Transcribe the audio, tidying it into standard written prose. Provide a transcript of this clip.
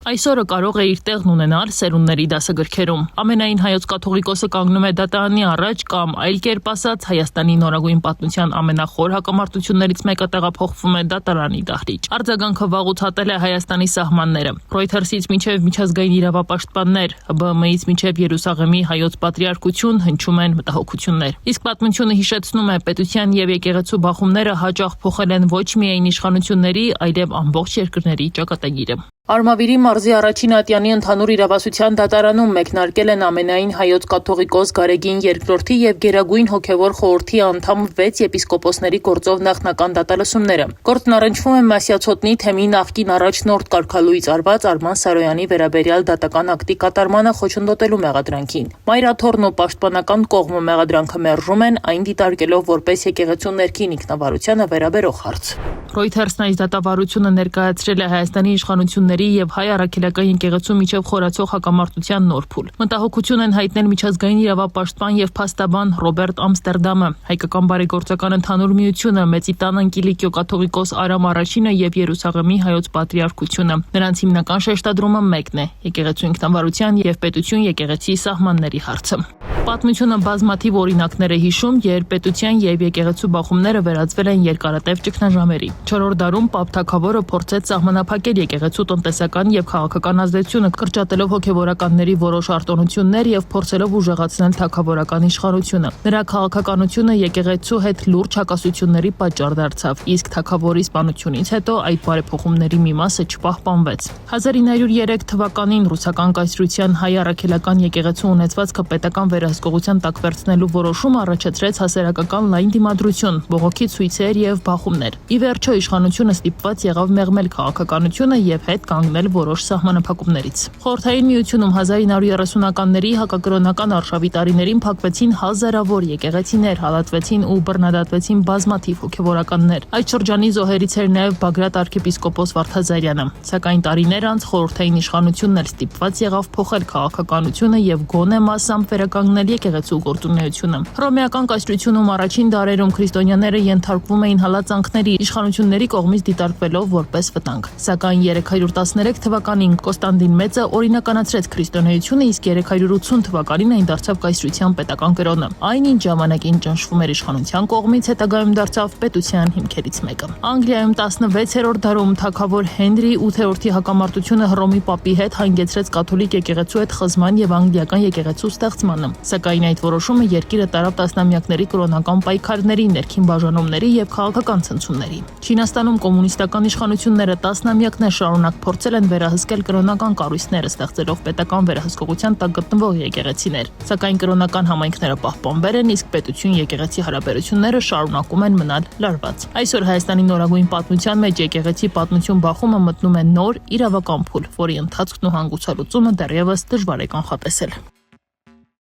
Այսօրը կարող է իր տեղն ունենալ սերունդների դասագրքերում։ Ամենայն հայոց կաթողիկոսը կանգնում է դատարանի առաջ կամ այլ կերպ ասած Հայաստանի նորագույն պատմության ամենախոր հակամարտություններից մեկը տեղափոխվում է դատարանի դահլիճ։ Արձագանքը վաղուց հատել է Հայաստանի սահմանները։ Reuters-ից մինչև միջազգային իրավապաշտպաններ, ՀԲԸՄ-ից մինչև Երուսաղեմի հայոց պատրիարքություն հնչում են մտահոգություններ։ Իսկ պատմությունը հիշեցնում է պետության եւ եկեղեցու բախումները հաճախ փոխել են ոչ միայն իշխանությունների, այլև ամբողջ երկրների ճակատագիրը։ Արմավիրի մարզի առաջին ատյանի ընդհանուր իրավասության դատարանում մեկնարկել են ամենայն հայոց կաթողիկոս Գարեգին II եւ Գերագույն հոգեվոր խորհրդի անդամ 6 եպիսկոպոսների գործով նախնական դատալսումները։ Գործն առնչվում է Մասյացոտնի թեմի նախկին առաջնորդ կարգալույծ արված Արման Սարոյանի վերաբերյալ դատական ակտի կատարմանը խոչընդոտելու մեղադրանքին։ Մայրաթոռն ու պաշտպանական կողմը մեղադրանքը մերժում են, այն դիտարկելով որպես եկեղեցու ներքին ինքնավարությանը վերաբերող հարց։ Reuters-ն այս դատավարությունը ներկայացրել է Հայաստանի իշխանությունների եւ հայ առաքելական եկեղեցու միջև խորացող հակամարտության նոր փուլ։ Մտահոգություն են հայտնել միջազգային իրավապաշտպան եւ փաստաբան Ռոբերտ Ամստերդամը, հայկական բարեգործական ընդհանուր միությունը, Մեծիտան Անկիլիկիո կաթողիկոս Արամ Առաջինը եւ Երուսաղեմի հայոց պատրիարքությունը։ Նրանց հիմնական շեշտադրումը մեկն է՝ եկեղեցու ինքնավարության եւ պետություն եկեղեցի սահմանների հարցը։ Պատմությունը բազմաթիվ օրինակներ է հիշում, երբ պետության եւ եկեղեցու բախումները վերածվել են երկարատև ճգնաժամերի։ 4-րդ դարում Պապ Թագավորը փորձեց սահմանափակել եկեղեցու տնտեսական եւ քաղաքական ազդեցությունը, կրճատելով հոգեվորականների որոշ արտոնություններ եւ փորձելով ուժեղացնել թագավորական իշխանությունը։ Նրա քաղաքականությունը եկեղեցու հետ լուրջ հակասությունների պատճառ դարձավ, իսկ թագավորի սպանությունից հետո այդ բարեփոխումների մի մասը չպահպանվեց։ 1903 թվականին ռուսական կայսրության հայ առաքելական եկեղեցու ունեցվածքը պետական վերահսկողության տակ վերցնելու որոշումը առաջացրեց հասարակական լայն դիմադրություն, բողոքի ցույցեր եւ բախումներ։ Ի վերջո իշխանությունը ստիպված եղավ մեղմել քաղաքականությունը եւ հետ կանգնել որոշ սահմանափակումներից։ Խորհրդային միությունում 1930-ականների հակակրոնական արշավի տարիներին փակվեցին հազարավոր եկեղեցիներ, հալածվեցին ու բռնադատվեցին բազմաթիվ հոգեվորականներ։ Այդ շրջանի զոհերից էր նաեւ Բագրատ arczepiskopos Վարդազարյանը։ Սակայն տարիներ անց խորհրդային իշխանությունն էլ ստիպված եղավ փոխել քաղաքականությունը եւ գոնե մասամբ վերականգնել եկեղեցու գործունեությունը։ Հռոմեական կայսրությունում առաջին դարերում քրիստոնյաները ենթարկվում էին հալածանքների, իշխանությունների կողմից դիտարկվելով որպես վտանգ։ Սակայն 313 թվականին Կոստանդին Մեծը օրինականացրեց քրիստոնեությունը, իսկ 380 թվականին այն դարձավ կայսրության պետական կրոնը։ Այնինչ ժամանակին ճնշվում էր իշխանության կողմից, հետագայում դարձավ պետության հիմքերից մեկը։ Անգլիայում 16-րդ դարում թագավոր Հենրի 8-րդի հակամարտությունը Հռոմի պապի հետ հանգեցրեց կաթոլիկ եկեղեցու հետ խզման եւ անգլիական եկեղեցու ստեղծմանը։ Սակայն այդ որոշումը երկիրը տարավ տասնամյակների կրոնական պայքարների, ներքին բաժանումների եւ քաղաքական ցնցումների։ Չինաստանում կոմունիստական իշխանությունները տասնամյակներ շարունակ փորձել են վերահսկել կրոնական կառույցները, ստեղծելով պետական վերահսկողության տակ գտնվող եկեղեցիներ։ Սակայն կրոնական համայնքները պահպանվել են, իսկ պետություն-եկեղեցի հարաբերությունները շարունակում են մնալ լարված։ Այսօր Հայաստանի նորագույն պատմության մեջ եկեղեցի պատմություն բախումը մտնում է նոր իրավական փուլ, որի ընթացքն ու հանգուցալուծումը դեռևս դժվար է կանխատեսել։